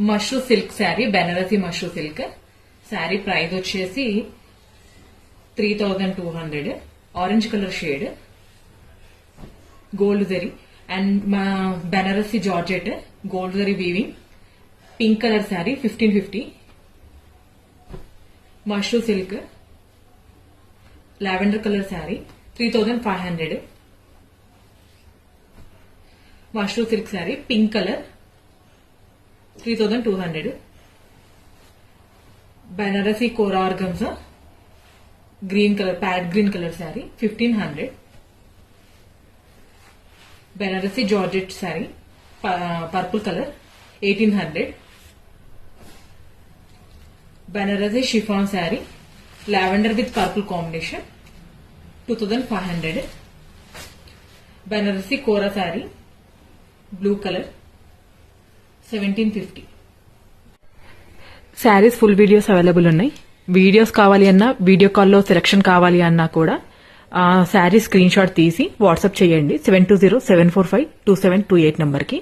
Mashru silk sari, Banarasi mashru silk sari price వచ్చేసి 3200. Orange colour shade, gold zari and మా Banarasi georgette, gold zari weaving, pink colour sari 1550. Mashru silk lavender colour sari 3500. Mashru silk sari pink colour 3200. Banarasi kora organza green colour, parrot green colour sari 1500. Banarasi georgette sari purple colour 1800. Banarasi chiffon sari lavender with purple combination 2500. Banarasi kora sari blue colour 1750. Saris full videos available ఉన్నాయి. Videos కావాలి అన్నా, video కాల్లో selection కావాలి అన్నా కూడా sari screen shot తీసి WhatsApp చేయండి 7207452728 నంబర్కి.